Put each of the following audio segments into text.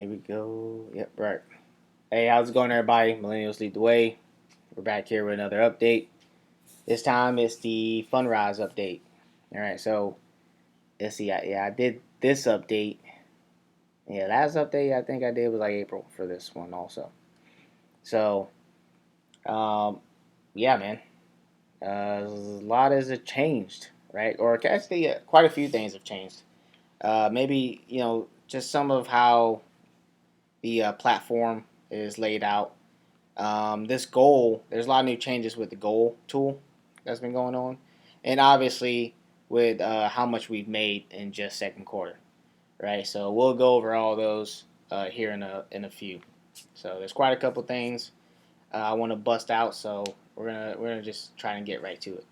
Here we go. Yep, right. Hey, how's it going, everybody? Millennials lead the way. We're back here with another update. This time it's the Fundrise update. All right, so let's see. I did this update. Yeah, last update I think I did was like April for this one also. So, um, yeah, man, a lot has changed, right? Or actually, quite a few things have changed. Maybe just some of how the platform is laid out. This goal, there's a lot of new changes with the goal tool that's been going on, and obviously with how much we've made in just second quarter, right? So we'll go over all those here in a few. So there's quite a couple things I want to bust out. So we're gonna just try and get right to it.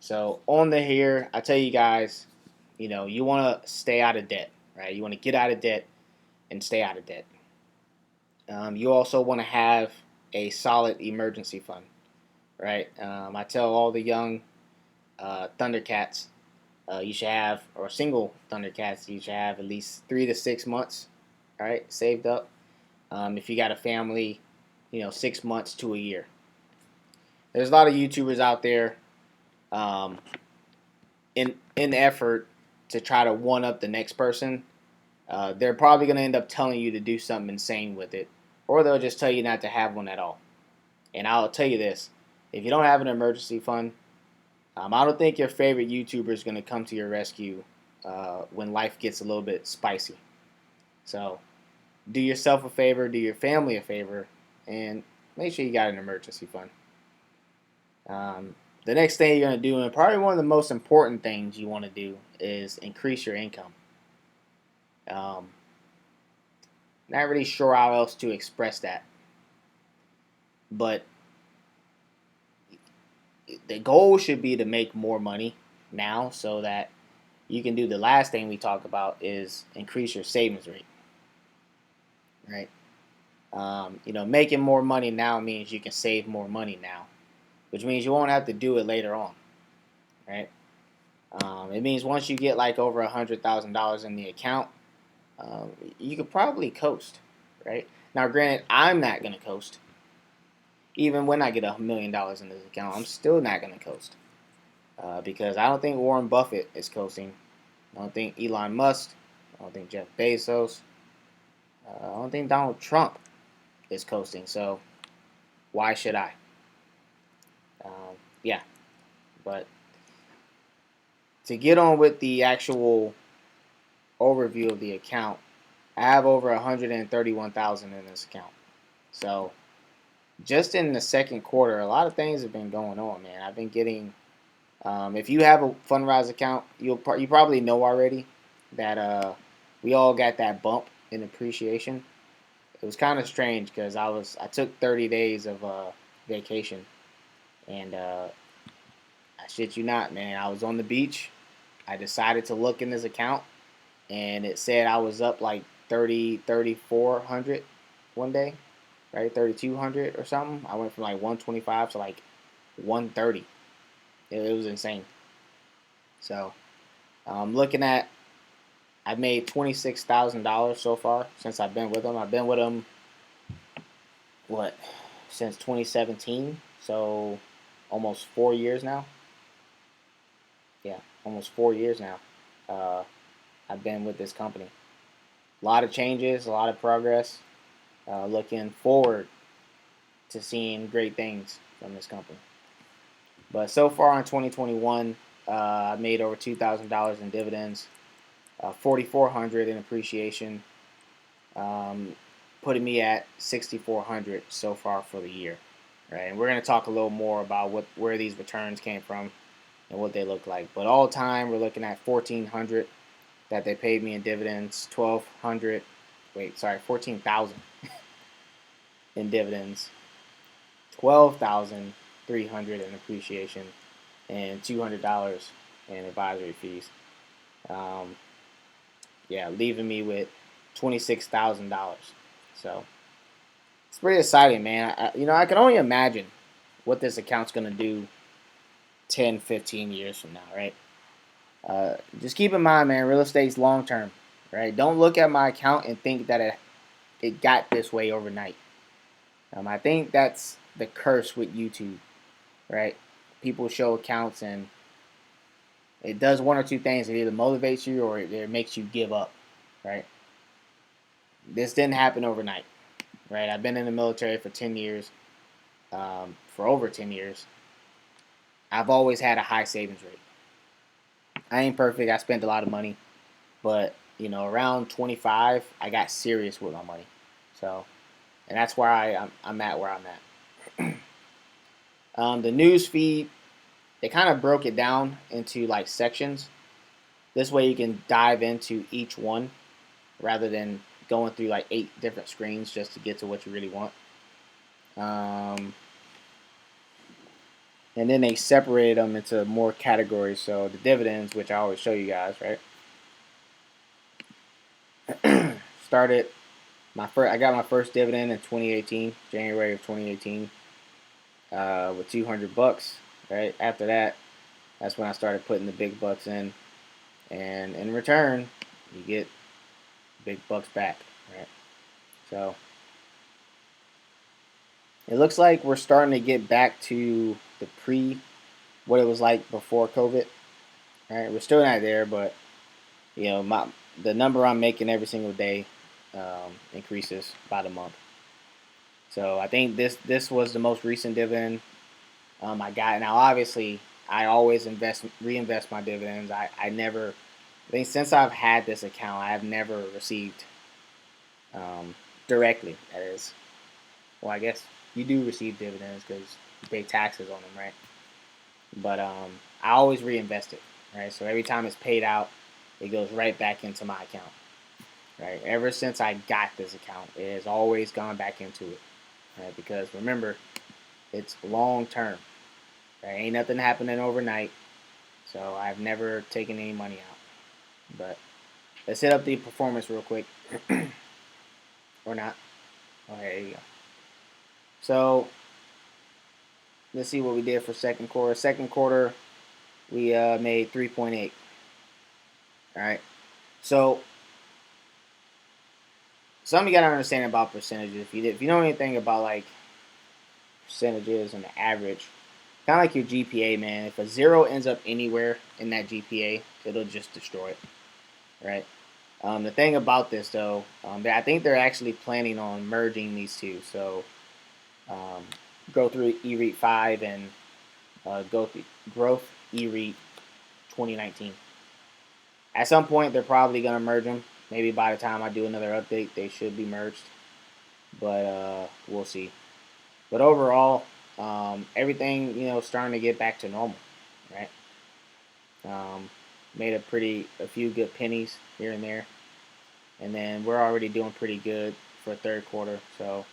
So on the here, I tell you guys, you want to stay out of debt, right? You want to get out of debt and stay out of debt. You also want to have a solid emergency fund, right? I tell all the young Thundercats, you should have, or single Thundercats, you should have at least 3 to 6 months, right, saved up. If you got a family, 6 months to a year. There's a lot of YouTubers out there um, in effort to try to one up the next person. They're probably going to end up telling you to do something insane with it, or they'll just tell you not to have one at all. And I'll tell you this: if you don't have an emergency fund, I don't think your favorite YouTuber is going to come to your rescue when life gets a little bit spicy. So do yourself a favor, do your family a favor, and make sure you got an emergency fund. The next thing you're going to do, and probably one of the most important things you want to do, is increase your income. Um, Not really sure how else to express that, but the goal should be to make more money now so that you can do the last thing we talk about is increase your savings rate, right? Making more money now means you can save more money now, which means you won't have to do it later on, right? It means once you get like over $100,000 in the account, you could probably coast, right? Now, granted, I'm not gonna coast. Even when I get $1 million in this account, I'm still not gonna coast because I don't think Warren Buffett is coasting. I don't think Elon Musk. I don't think Jeff Bezos. I don't think Donald Trump is coasting. So why should I? Yeah, but to get on with the actual overview of the account, I have over 131,000 in this account. So just in the second quarter, a lot of things have been going on, man. I've been getting. If you have a Fundrise account, you probably know already that we all got that bump in appreciation. It was kind of strange because I took 30 days of vacation, and I shit you not, man. I was on the beach. I decided to look in this account, and it said I was up like 3,400 one day, right? 3,200 or something. I went from like 125 to like 130. It was insane. So looking at, I've made $26,000 so far since I've been with them. I've been with them what since 2017, so almost 4 years now. Yeah, almost 4 years now. Uh, I've been with this company. A lot of changes, a lot of progress. Looking forward to seeing great things from this company. But so far in 2021, I made over $2,000 in dividends, 4,400 in appreciation, um, putting me at 6,400 so far for the year. Right, and we're going to talk a little more about where these returns came from and what they look like. But all time, we're looking at 1,400 that they paid me in dividends, 1,200. Wait, sorry, 14,000 in dividends, 12,300 in appreciation, and $200 in advisory fees. Um, yeah, leaving me with $26,000. So it's pretty exciting, man. I can only imagine what this account's going to do 10, 15 years from now, right? Just keep in mind, man, real estate's long term, right? Don't look at my account and think that it got this way overnight. I think that's the curse with YouTube, right? People show accounts and it does one or two things. It either motivates you or it makes you give up, right? This didn't happen overnight, right? I've been in the military for 10 years, for over 10 years. I've always had a high savings rate. I ain't perfect. I spent a lot of money, but around 25, I got serious with my money. So, and that's why I'm at where I'm at. The news feed, they kind of broke it down into like sections. This way you can dive into each one rather than going through like 8 different screens just to get to what you really want. And then they separated them into more categories. So the dividends, which I always show you guys, right? I got my first dividend in 2018, January of 2018, with $200, right? After that, that's when I started putting the big bucks in, and in return, you get big bucks back, right? So it looks like we're starting to get back to what it was like before COVID, right? We're still not there, but the number I'm making every single day increases by the month. So I think this was the most recent dividend I got. Now, obviously, I always reinvest my dividends. I never, I think since I've had this account, I've never received directly. That is, well, I guess you do receive dividends because you pay taxes on them, right? But I always reinvest it, right? So every time it's paid out, it goes right back into my account, right? Ever since I got this account, it has always gone back into it, right? Because remember, it's long term. There ain't nothing happening overnight, so I've never taken any money out. But let's hit up the performance real quick, or not. Oh, there you go. So let's see what we did for second quarter. Second quarter, we made 3.8. All right. So something you gotta understand about percentages. If you know anything about like percentages and the average, kind of like your GPA, man. If a zero ends up anywhere in that GPA, it'll just destroy it, right? The thing about this, though, I think they're actually planning on merging these two. So, um, Growth E-REIT 5 and Growth E-REIT 2019. At some point, they're probably going to merge them. Maybe by the time I do another update, they should be merged. But we'll see. But overall, everything, starting to get back to normal, right? Made a few good pennies here and there. And then we're already doing pretty good for third quarter. So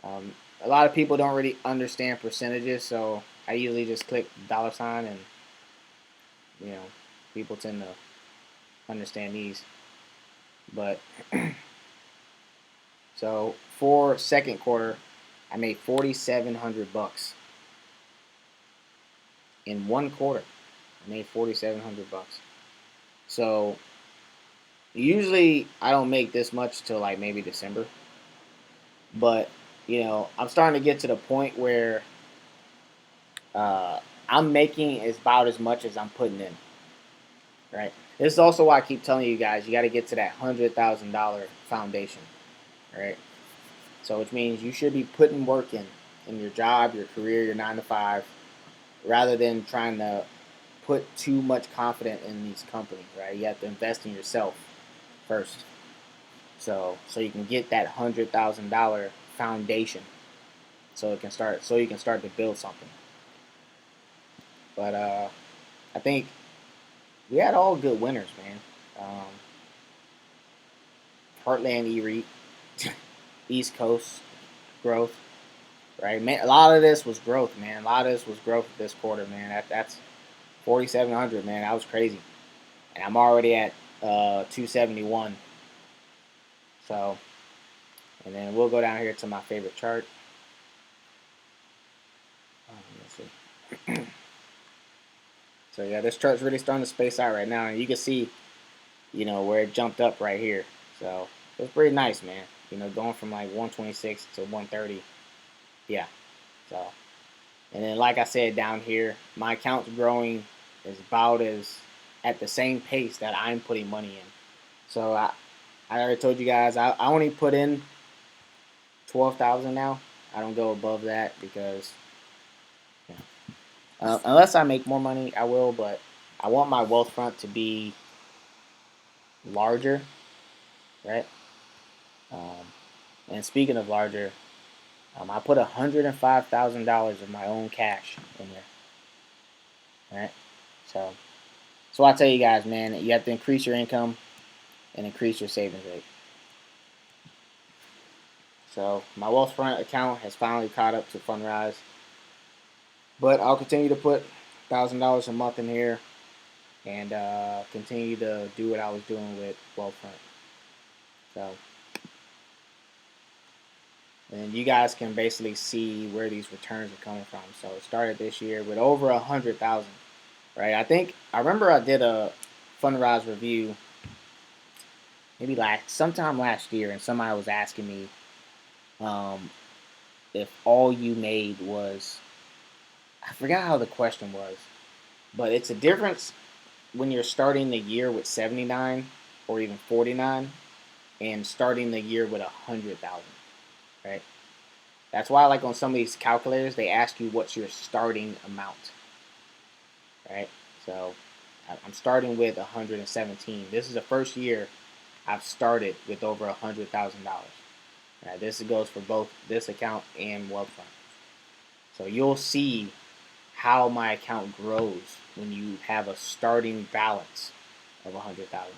a lot of people don't really understand percentages. So I usually just click $, and you know people tend to understand these. But so for second quarter, I made $4,700 in one quarter. I made $4,700. So usually I don't make this much till like maybe December. But I'm starting to get to the point where uh, I'm making about as much as I'm putting in. Right. This is also why I keep telling you guys you got to get to that $100,000 foundation. Right. So which means you should be putting work in your job, your career, your 9 to 5, rather than trying to put too much confidence in these companies. Right. You have to invest in yourself first. So you can get that $100,000 foundation. So you can start to build something. But I think we had all good winners, man. Heartland E-REIT, East Coast growth, right? Man, a lot of this was growth, man. A lot of this was growth this quarter, man. That's 4,700, man. That was crazy, and I'm already at 271. So, and then we'll go down here to my favorite chart. Let's see. So yeah, this chart's really starting to space out right now, and you can see, where it jumped up right here. So it's pretty nice, man. going from like 126 to 130. Yeah. So, and then like I said down here, my account's growing is about as at the same pace that I'm putting money in. So I already told you guys I only put in 12,000 now. I don't go above that because unless I make more money, I will. But I want my Wealthfront to be larger, right? Um, and speaking of larger, I put $105,000 of my own cash in there, right? So I tell you guys, man, you have to increase your income and increase your savings rate. So my Wealthfront account has finally caught up to Fundrise, but I'll continue to put $1,000 a month in here and continue to do what I was doing with Wealthfront. So, and you guys can basically see where these returns are coming from. So it started this year with over 100,000, right? I remember I did a Fundrise review maybe sometime last year, and somebody was asking me um, if all you made was, I forgot how the question was, but it's a difference when you're starting the year with 79 or even 49 and starting the year with 100,000, right? That's why, like on some of these calculators, they ask you what's your starting amount, right? So I'm starting with 117. This is the first year I've started with over $100,000. Right, this goes for both this account and Wealthfront. So you'll see how my account grows when you have a starting balance of 100,000.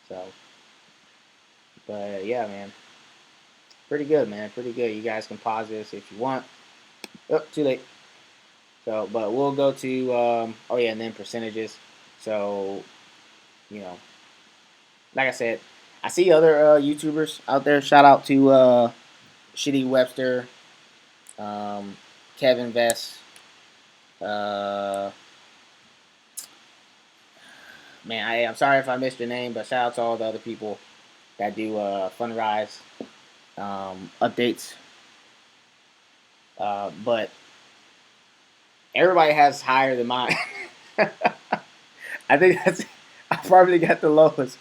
So, but yeah, man, pretty good, man, pretty good. You guys can pause this if you want. Oh, too late. So, but we'll go to oh yeah, and then percentages. So, you know, like I said, I see other YouTubers out there. Shout out to Shitty Webster, um, Kevin Vest. Uh, Man, I'm sorry if I missed your name, but shout out to all the other people that do Fundrise updates. But everybody has higher than mine. I think I probably got the lowest.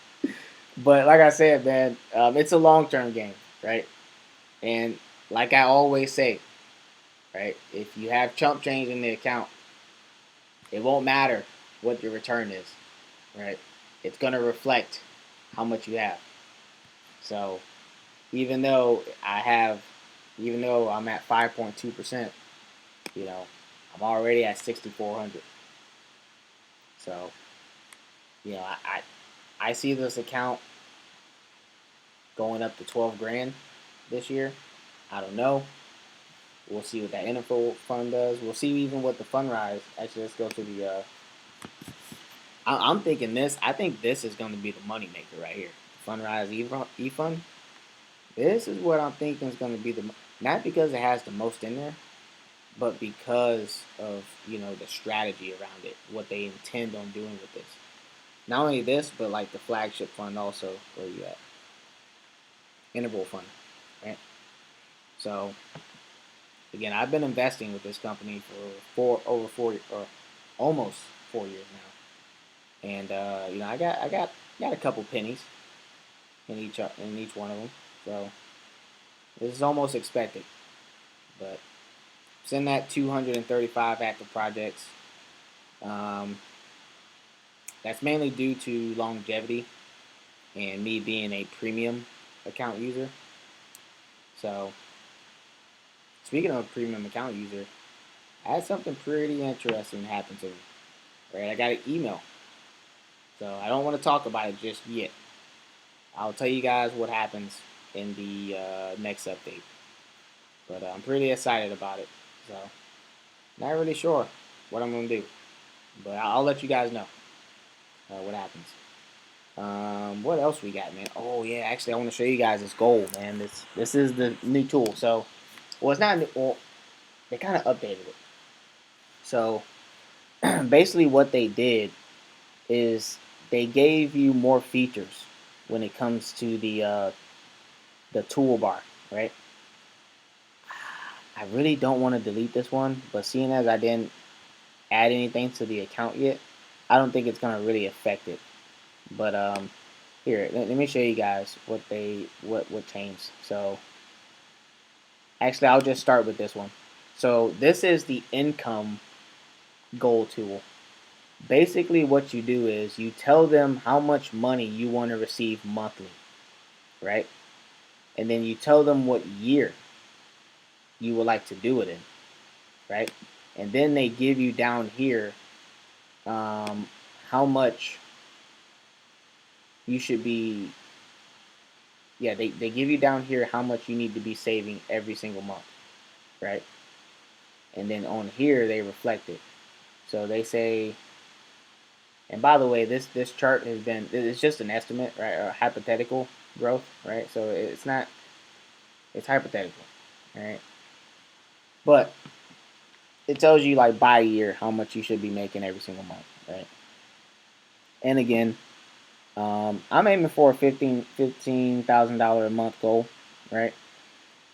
But like I said, man, it's a long term game, right? And like I always say, right, if you have chump change in the account, it won't matter what your return is, right? It's gonna reflect how much you have. So even though I have, even though I'm at 5.2%, you know, I'm already at 6,400. So, I see this account going up to 12 grand this year. I don't know. We'll see what that info fund does. We'll see even what the Fundrise. Actually, let's go to the. I'm thinking this. I think this is going to be the moneymaker right here. Fundrise E fund. This is what I'm thinking is going to be not because it has the most in there, but because of the strategy around it, what they intend on doing with this. Not only this, but like the flagship fund also, where you at interval fund, right? So again, I've been investing with this company for over 4 or almost 4 years now, and I got a couple pennies in each one of them. So this is almost expected, but it's in that 235 active projects. Um, that's mainly due to longevity and me being a premium account user. So, speaking of premium account user, I had something pretty interesting happen to me. Right, I got an email. So I don't want to talk about it just yet. I'll tell you guys what happens in the next update. But I'm pretty excited about it. So, not really sure what I'm going to do. But I'll let you guys know what happens. What else we got, man? Oh yeah, actually I want to show you guys this goal, man. This is the new tool. So, well, it's not new. Well, they kind of updated it. So, basically, what they did is they gave you more features, when it comes to the toolbar, right? I really don't want to delete this one, but seeing as I didn't add anything to the account yet, I don't think it's gonna really affect it. But here, let me show you guys what changed. So actually, I'll just start with this one. So this is the income goal tool. Basically, what you do is you tell them how much money you want to receive monthly, right? And then you tell them what year you would like to do it in, right? And then they give you down here how much you should be. Yeah, they give you down here how much you need to be saving every single month, right? And then on here they reflect it. So they say, and by the way, this chart has been, it's just an estimate, right, or hypothetical growth, right? So it's not, it's hypothetical, right? But it tells you like by year how much you should be making every single month, right? And again, I'm aiming for a $15,000 a month goal, right?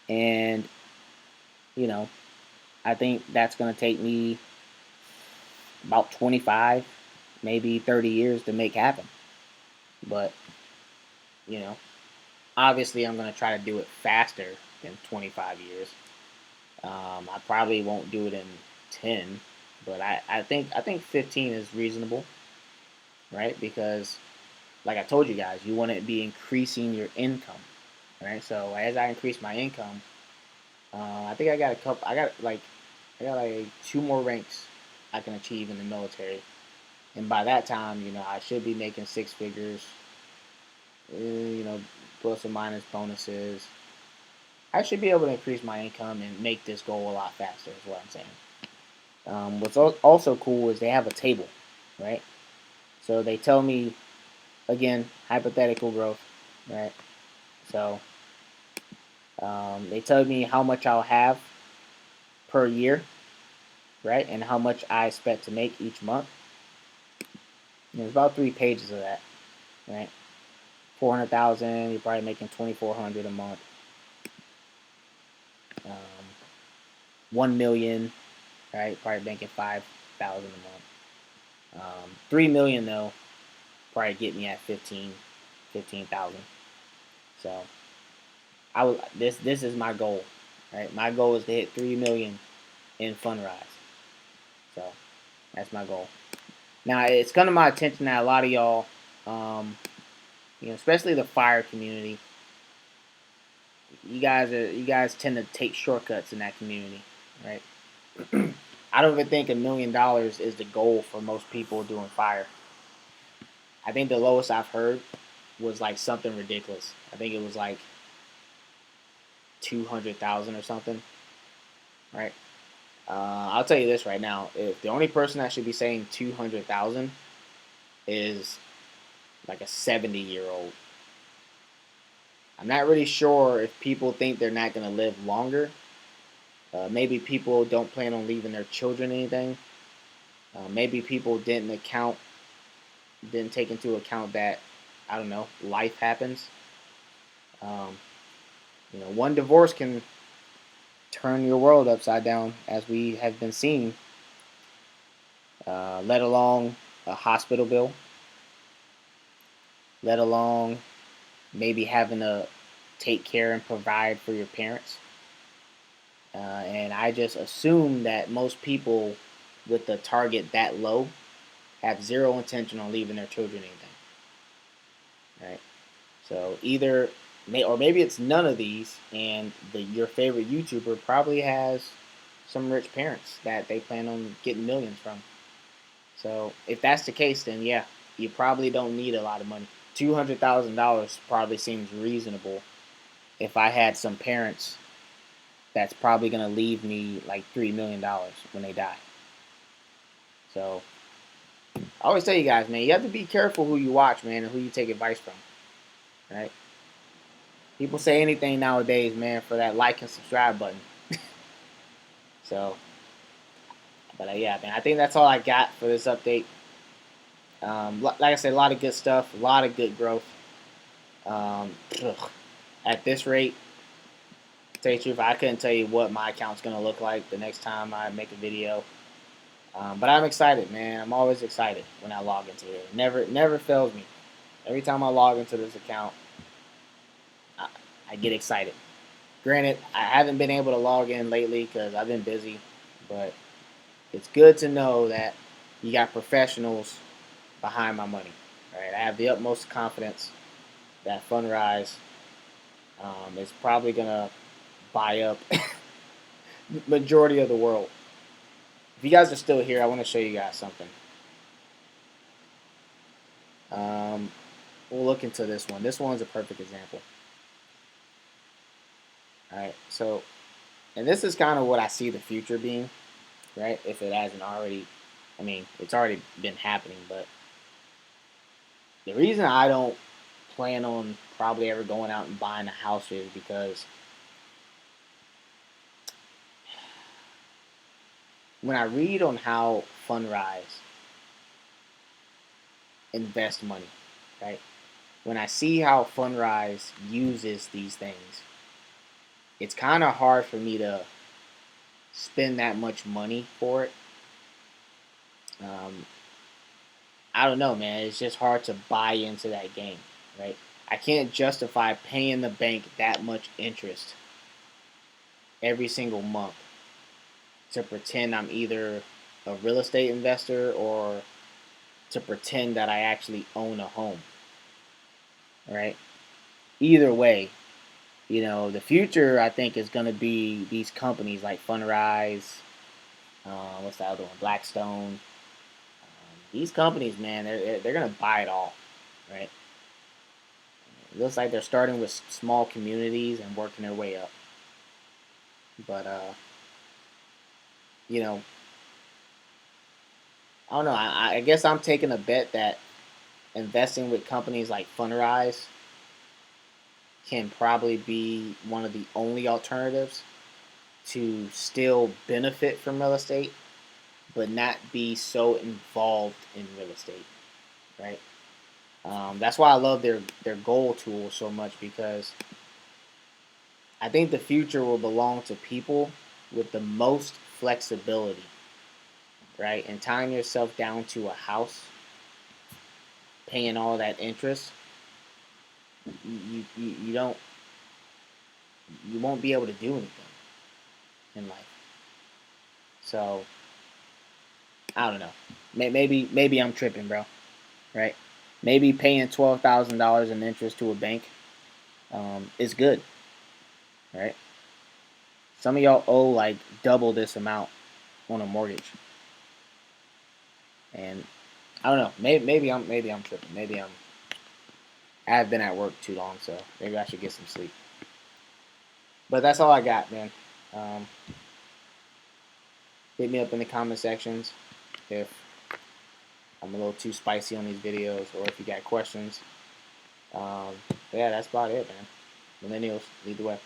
And you know, I think that's gonna take me about 25, maybe 30 years to make happen. But you know, obviously, I'm gonna try to do it faster than 25 years. I probably won't do it in 10, but I think 15 is reasonable, right? Because like I told you guys, you want to be increasing your income, right? So as I increase my income, I think I got a couple. I got like two more ranks I can achieve in the military, and by that time, I should be making six figures. Plus or minus bonuses. I should be able to increase my income and make this goal a lot faster. Is what I'm saying. What's also cool is they have a table, right? So they tell me again hypothetical growth, right? So they tell me how much I'll have per year, right, and how much I expect to make each month. And there's about 3 pages of that, right? 400,000, you're probably making 2,400 a month. 1 million, right? Probably making 5,000 a month. 3 million though, probably get me at 15,000. So this is my goal, right? My goal is to hit 3 million in Fundrise. So that's my goal. Now it's come to my attention that a lot of y'all, especially the fire community, you guys tend to take shortcuts in that community, right? I don't even think $1 million is the goal for most people doing fire. I think the lowest I've heard was like something ridiculous. I think it was like 200,000 or something, right? I'll tell you this right now: if the only person that should be saying 200,000 is like a 70-year-old, I'm not really sure if people think they're not going to live longer. Maybe people don't plan on leaving their children anything. Maybe people didn't take into account that, I don't know, life happens. Um, one divorce can turn your world upside down, as we have been seeing. Let alone a hospital bill. Let alone maybe having to take care and provide for your parents. And I just assume that most people with the target that low have zero intention on leaving their children anything. Right? So either, or maybe it's none of these, and your favorite YouTuber probably has some rich parents that they plan on getting millions from. So if that's the case, then yeah, you probably don't need a lot of money. $200,000 probably seems reasonable if I had some parents that's probably gonna leave me like $3 million when they die. So I always tell you guys, man, you have to be careful who you watch, man, and who you take advice from. Right? People say anything nowadays, man, for that like and subscribe button. So, but yeah, man, I think that's all I got for this update. Like I said, a lot of good stuff, a lot of good growth. Ugh. At this rate, to tell you the truth, I couldn't tell you what my account's gonna look like the next time I make a video. But I'm excited, man. I'm always excited when I log into it. Never fails me. Every time I log into this account, I, I get excited. Granted, I haven't been able to log in lately because I've been busy, but it's good to know that you got professionals behind my money. Right? I have the utmost confidence that Fundrise is probably gonna buy up majority of the world. If you guys are still here, I want to show you guys something. Um, we'll look into this one. This one's a perfect example. All right, so, and this is kind of what I see the future being, right? If it hasn't already, I mean, it's already been happening, but the reason I don't plan on probably ever going out and buying a house is because when I read on how Fundrise invest money, right? When I see how Fundrise uses these things, it's kind of hard for me to spend that much money for it. Um, I don't know, man. It's just hard to buy into that game, right? I can't justify paying the bank that much interest every single month to pretend I'm either a real estate investor or to pretend that I actually own a home, right? Either way, the future I think is going to be these companies like Fundrise, what's the other one, Blackstone. These companies, man, they're going to buy it all, right? It looks like they're starting with small communities and working their way up. But you know, I don't know. I guess I'm taking a bet that investing with companies like Fundrise can probably be one of the only alternatives to still benefit from real estate, but not be so involved in real estate, right? That's why I love their goal tool so much because I think the future will belong to people with the most flexibility, right? And tying yourself down to a house, paying all that interest, you don't you won't be able to do anything in life. So I don't know. Maybe I'm tripping, bro. Right? Maybe paying $12,000 in interest to a bank is good, right? Some of y'all owe like double this amount on a mortgage, and I don't know. Maybe I'm tripping. I've been at work too long, so maybe I should get some sleep. But that's all I got, man. Um, hit me up in the comment sections if I'm a little too spicy on these videos or if you got questions. Yeah, that's about it, man. Millennials, lead the way.